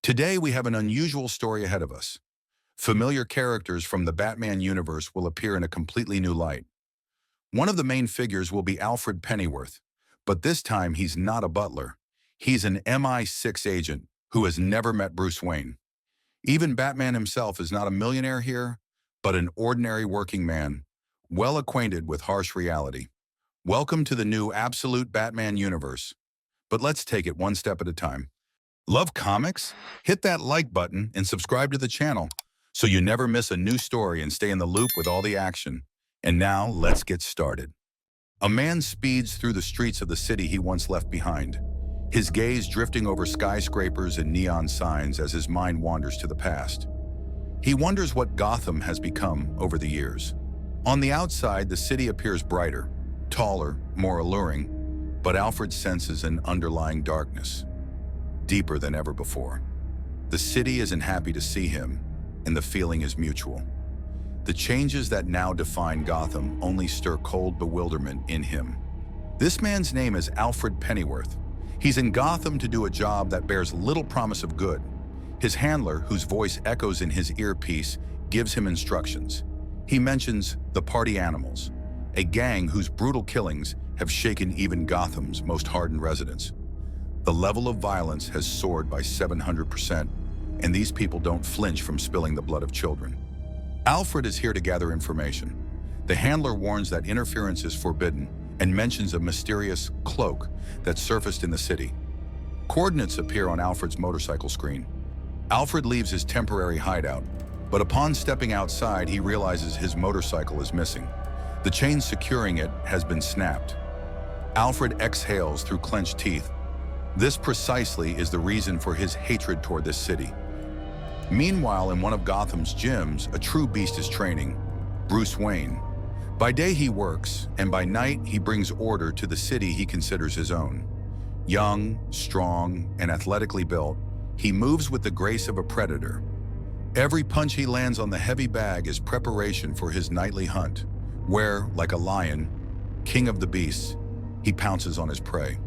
Today, we have an unusual story ahead of us. Familiar characters from the Batman universe will appear in a completely new light. One of the main figures will be Alfred Pennyworth, but this time he's not a butler. He's an MI6 agent who has never met Bruce Wayne. Even Batman himself is not a millionaire here, but an ordinary working man, well acquainted with harsh reality. Welcome to the new Absolute Batman universe. But let's take it one step at a time. Love comics? Hit that like button and subscribe to the channel so you never miss a new story and stay in the loop with all the action. And now, let's get started. A man speeds through the streets of the city he once left behind, his gaze drifting over skyscrapers and neon signs as his mind wanders to the past. He wonders what Gotham has become over the years. On the outside, the city appears brighter, taller, more alluring, but Alfred senses an underlying darkness, deeper than ever before. The city isn't happy to see him, and the feeling is mutual. The changes that now define Gotham only stir cold bewilderment in him. This man's name is Alfred Pennyworth. He's in Gotham to do a job that bears little promise of good. His handler, whose voice echoes in his earpiece, gives him instructions. He mentions the Party Animals, a gang whose brutal killings have shaken even Gotham's most hardened residents. The level of violence has soared by 700%, and these people don't flinch from spilling the blood of children. Alfred is here to gather information. The handler warns that interference is forbidden and mentions a mysterious cloak that surfaced in the city. Coordinates appear on Alfred's motorcycle screen. Alfred leaves his temporary hideout, but upon stepping outside, he realizes his motorcycle is missing. The chain securing it has been snapped. Alfred exhales through clenched teeth. This precisely is the reason for his hatred toward this city. Meanwhile, in one of Gotham's gyms, a true beast is training, Bruce Wayne. By day he works, and by night he brings order to the city he considers his own. Young, strong, and athletically built, he moves with the grace of a predator. Every punch he lands on the heavy bag is preparation for his nightly hunt, where, like a lion, king of the beasts, he pounces on his prey.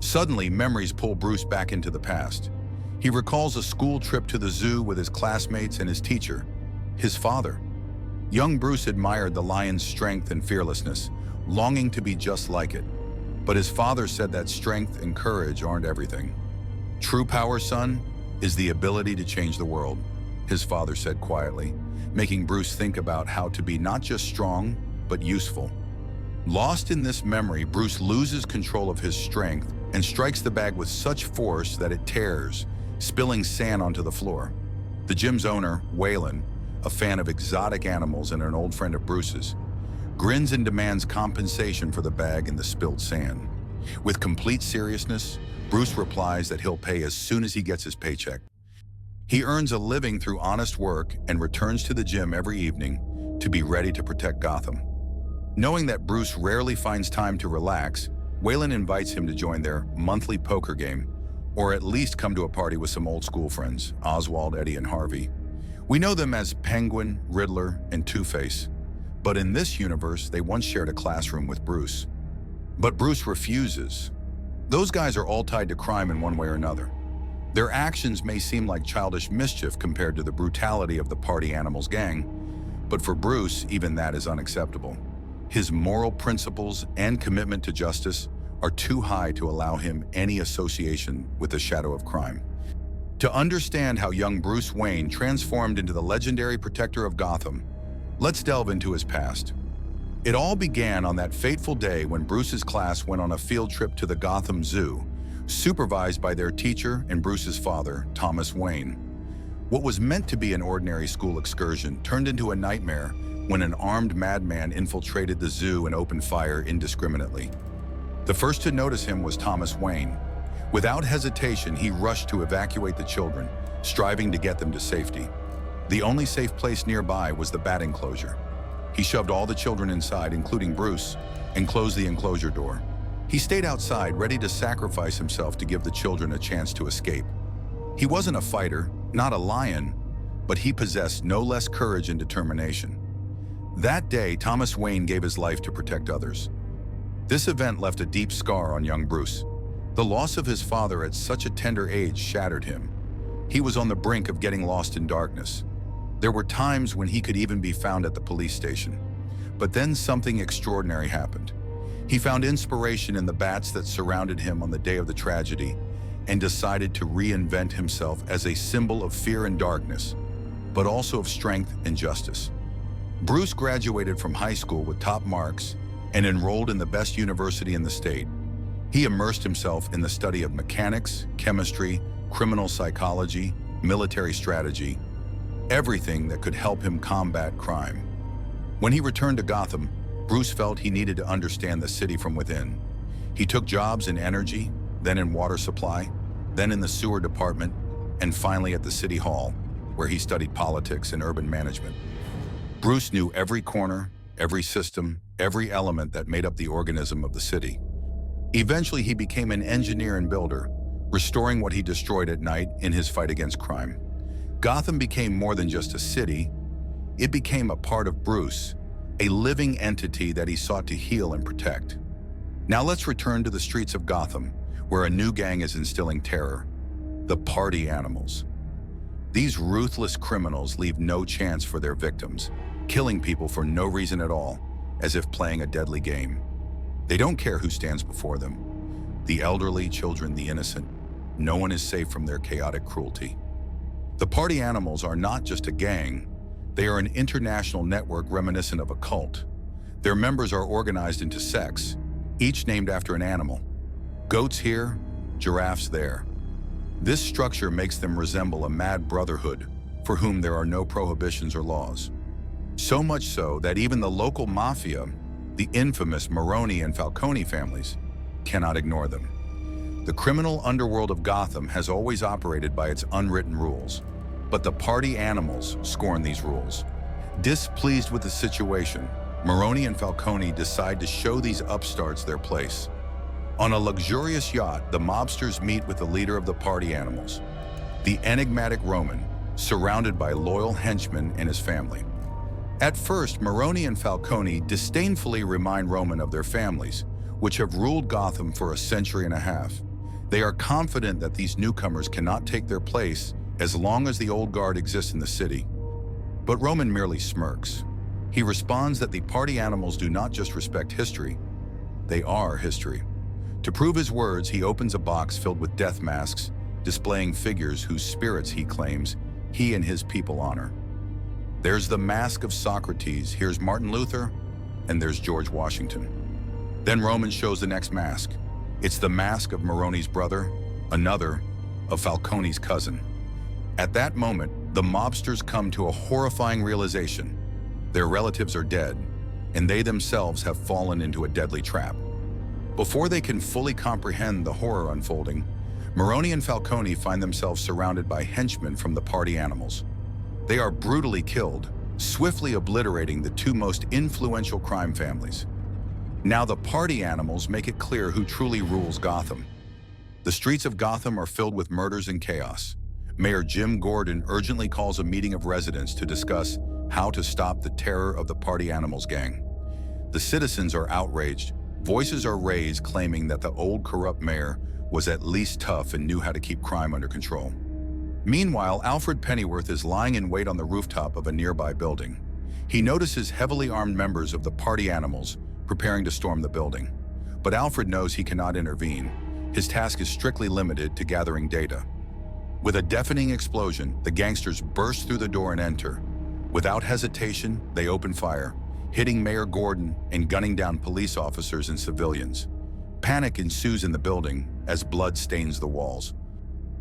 Suddenly, memories pull Bruce back into the past. He recalls a school trip to the zoo with his classmates and his teacher, his father. Young Bruce admired the lion's strength and fearlessness, longing to be just like it. But his father said that strength and courage aren't everything. True power, son, is the ability to change the world, his father said quietly, making Bruce think about how to be not just strong, but useful. Lost in this memory, Bruce loses control of his strength and strikes the bag with such force that it tears, spilling sand onto the floor. The gym's owner, Waylon, a fan of exotic animals and an old friend of Bruce's, grins and demands compensation for the bag and the spilled sand. With complete seriousness, Bruce replies that he'll pay as soon as he gets his paycheck. He earns a living through honest work and returns to the gym every evening to be ready to protect Gotham. Knowing that Bruce rarely finds time to relax, Waylon invites him to join their monthly poker game, or at least come to a party with some old school friends, Oswald, Eddie, and Harvey. We know them as Penguin, Riddler, and Two-Face, but in this universe, they once shared a classroom with Bruce. But Bruce refuses. Those guys are all tied to crime in one way or another. Their actions may seem like childish mischief compared to the brutality of the Party Animals gang, but for Bruce, even that is unacceptable. His moral principles and commitment to justice are too high to allow him any association with the shadow of crime. To understand how young Bruce Wayne transformed into the legendary protector of Gotham, let's delve into his past. It all began on that fateful day when Bruce's class went on a field trip to the Gotham Zoo, supervised by their teacher and Bruce's father, Thomas Wayne. What was meant to be an ordinary school excursion turned into a nightmare when an armed madman infiltrated the zoo and opened fire indiscriminately. The first to notice him was Thomas Wayne. Without hesitation, he rushed to evacuate the children, striving to get them to safety. The only safe place nearby was the bat enclosure. He shoved all the children inside, including Bruce, and closed the enclosure door. He stayed outside, ready to sacrifice himself to give the children a chance to escape. He wasn't a fighter, not a lion, but he possessed no less courage and determination. That day, Thomas Wayne gave his life to protect others. This event left a deep scar on young Bruce. The loss of his father at such a tender age shattered him. He was on the brink of getting lost in darkness. There were times when he could even be found at the police station. But then something extraordinary happened. He found inspiration in the bats that surrounded him on the day of the tragedy and decided to reinvent himself as a symbol of fear and darkness, but also of strength and justice. Bruce graduated from high school with top marks and enrolled in the best university in the state. He immersed himself in the study of mechanics, chemistry, criminal psychology, military strategy, everything that could help him combat crime. When he returned to Gotham, Bruce felt he needed to understand the city from within. He took jobs in energy, then in water supply, then in the sewer department, and finally at the city hall, where he studied politics and urban management. Bruce knew every corner, every system, every element that made up the organism of the city. Eventually, he became an engineer and builder, restoring what he destroyed at night in his fight against crime. Gotham became more than just a city. It became a part of Bruce, a living entity that he sought to heal and protect. Now let's return to the streets of Gotham, where a new gang is instilling terror: the Party Animals. These ruthless criminals leave no chance for their victims, killing people for no reason at all, as if playing a deadly game. They don't care who stands before them. The elderly, children, the innocent. No one is safe from their chaotic cruelty. The Party Animals are not just a gang. They are an international network reminiscent of a cult. Their members are organized into sects, each named after an animal. Goats here, giraffes there. This structure makes them resemble a mad brotherhood for whom there are no prohibitions or laws. So much so that even the local mafia, the infamous Maroni and Falcone families, cannot ignore them. The criminal underworld of Gotham has always operated by its unwritten rules, but the Party Animals scorn these rules. Displeased with the situation, Maroni and Falcone decide to show these upstarts their place. On a luxurious yacht, the mobsters meet with the leader of the Party Animals, the enigmatic Roman, surrounded by loyal henchmen and his family. At first, Maroni and Falcone disdainfully remind Roman of their families, which have ruled Gotham for a century and a half. They are confident that these newcomers cannot take their place as long as the old guard exists in the city. But Roman merely smirks. He responds that the Party Animals do not just respect history, they are history. To prove his words, he opens a box filled with death masks, displaying figures whose spirits he claims he and his people honor. There's the mask of Socrates, here's Martin Luther, and there's George Washington. Then Roman shows the next mask. It's the mask of Maroni's brother, another of Falcone's cousin. At that moment, the mobsters come to a horrifying realization. Their relatives are dead, and they themselves have fallen into a deadly trap. Before they can fully comprehend the horror unfolding, Maroni and Falcone find themselves surrounded by henchmen from the Party Animals. They are brutally killed, swiftly obliterating the two most influential crime families. Now the Party Animals make it clear who truly rules Gotham. The streets of Gotham are filled with murders and chaos. Mayor Jim Gordon urgently calls a meeting of residents to discuss how to stop the terror of the Party Animals gang. The citizens are outraged. Voices are raised claiming that the old corrupt mayor was at least tough and knew how to keep crime under control. Meanwhile, Alfred Pennyworth is lying in wait on the rooftop of a nearby building. He notices heavily armed members of the Party Animals preparing to storm the building. But Alfred knows he cannot intervene. His task is strictly limited to gathering data. With a deafening explosion, the gangsters burst through the door and enter. Without hesitation, they open fire, hitting Mayor Gordon and gunning down police officers and civilians. Panic ensues in the building as blood stains the walls.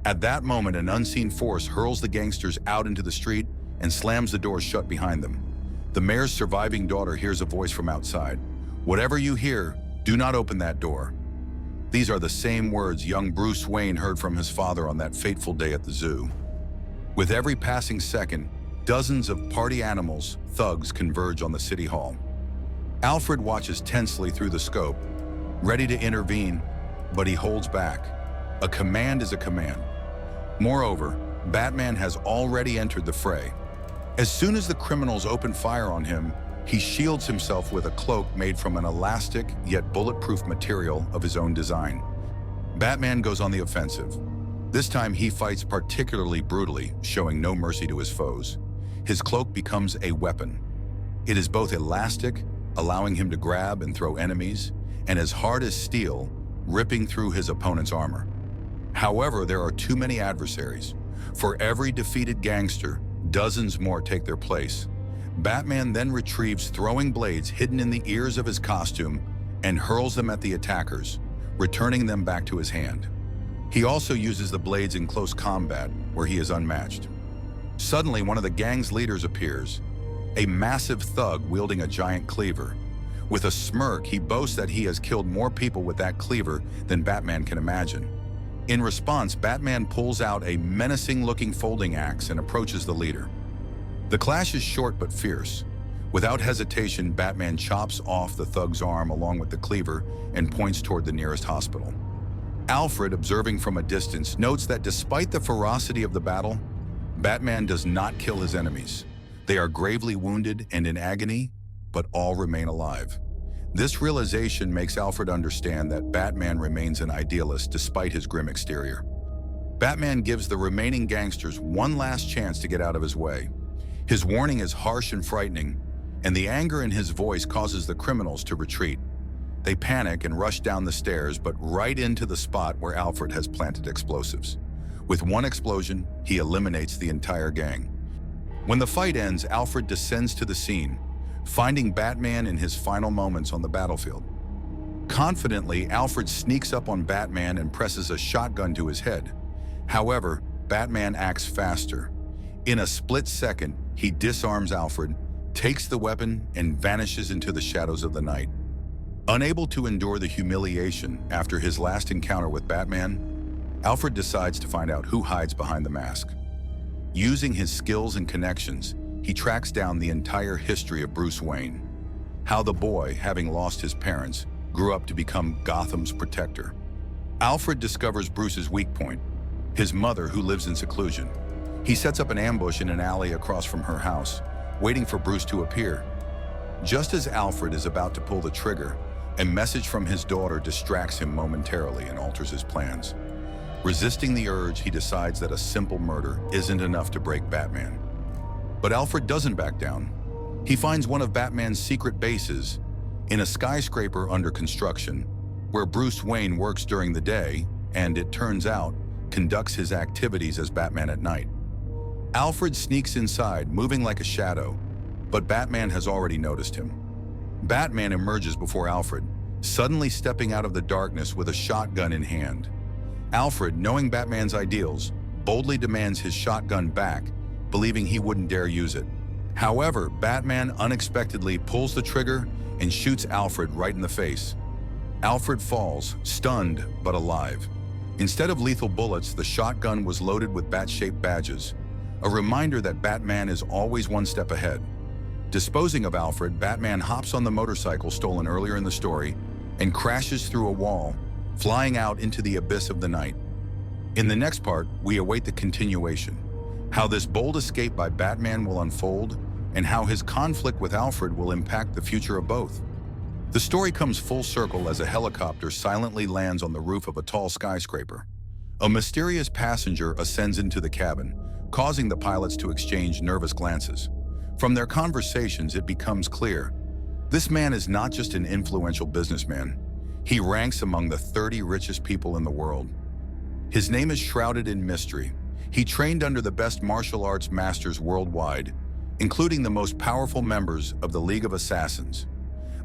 At that moment, an unseen force hurls the gangsters out into the street and slams the doors shut behind them. The mayor's surviving daughter hears a voice from outside. "Whatever you hear, do not open that door." These are the same words young Bruce Wayne heard from his father on that fateful day at the zoo. With every passing second, dozens of Party Animals thugs converge on the city hall. Alfred watches tensely through the scope, ready to intervene, but he holds back. A command is a command. Moreover, Batman has already entered the fray. As soon as the criminals open fire on him, he shields himself with a cloak made from an elastic yet bulletproof material of his own design. Batman goes on the offensive. This time he fights particularly brutally, showing no mercy to his foes. His cloak becomes a weapon. It is both elastic, allowing him to grab and throw enemies, and as hard as steel, ripping through his opponent's armor. However, there are too many adversaries. For every defeated gangster, dozens more take their place. Batman then retrieves throwing blades hidden in the ears of his costume and hurls them at the attackers, returning them back to his hand. He also uses the blades in close combat, where he is unmatched. Suddenly, one of the gang's leaders appears, a massive thug wielding a giant cleaver. With a smirk, he boasts that he has killed more people with that cleaver than Batman can imagine. In response, Batman pulls out a menacing-looking folding axe and approaches the leader. The clash is short but fierce. Without hesitation, Batman chops off the thug's arm along with the cleaver and points toward the nearest hospital. Alfred, observing from a distance, notes that despite the ferocity of the battle, Batman does not kill his enemies. They are gravely wounded and in agony, but all remain alive. This realization makes Alfred understand that Batman remains an idealist despite his grim exterior. Batman gives the remaining gangsters one last chance to get out of his way. His warning is harsh and frightening, and the anger in his voice causes the criminals to retreat. They panic and rush down the stairs, but right into the spot where Alfred has planted explosives. With one explosion, he eliminates the entire gang. When the fight ends, Alfred descends to the scene, finding Batman in his final moments on the battlefield. Confidently, Alfred sneaks up on Batman and presses a shotgun to his head. However, Batman acts faster. In a split second, he disarms Alfred, takes the weapon, and vanishes into the shadows of the night. Unable to endure the humiliation after his last encounter with Batman, Alfred decides to find out who hides behind the mask. Using his skills and connections, he tracks down the entire history of Bruce Wayne. How the boy, having lost his parents, grew up to become Gotham's protector. Alfred discovers Bruce's weak point, his mother who lives in seclusion. He sets up an ambush in an alley across from her house, waiting for Bruce to appear. Just as Alfred is about to pull the trigger, a message from his daughter distracts him momentarily and alters his plans. Resisting the urge, he decides that a simple murder isn't enough to break Batman. But Alfred doesn't back down. He finds one of Batman's secret bases in a skyscraper under construction, where Bruce Wayne works during the day and, it turns out, conducts his activities as Batman at night. Alfred sneaks inside, moving like a shadow, but Batman has already noticed him. Batman emerges before Alfred, suddenly stepping out of the darkness with a shotgun in hand. Alfred, knowing Batman's ideals, boldly demands his shotgun back, believing he wouldn't dare use it. However, Batman unexpectedly pulls the trigger and shoots Alfred right in the face. Alfred falls, stunned but alive. Instead of lethal bullets, the shotgun was loaded with bat-shaped badges, a reminder that Batman is always one step ahead. Disposing of Alfred, Batman hops on the motorcycle stolen earlier in the story and crashes through a wall, flying out into the abyss of the night. In the next part, we await the continuation, how this bold escape by Batman will unfold and how his conflict with Alfred will impact the future of both. The story comes full circle as a helicopter silently lands on the roof of a tall skyscraper. A mysterious passenger ascends into the cabin, causing the pilots to exchange nervous glances. From their conversations, it becomes clear this man is not just an influential businessman. He ranks among the 30 richest people in the world. His name is shrouded in mystery. He trained under the best martial arts masters worldwide, including the most powerful members of the League of Assassins.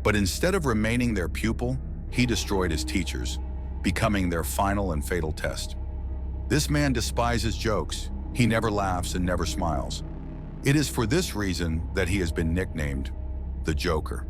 But instead of remaining their pupil, he destroyed his teachers, becoming their final and fatal test. This man despises jokes. He never laughs and never smiles. It is for this reason that he has been nicknamed the Joker.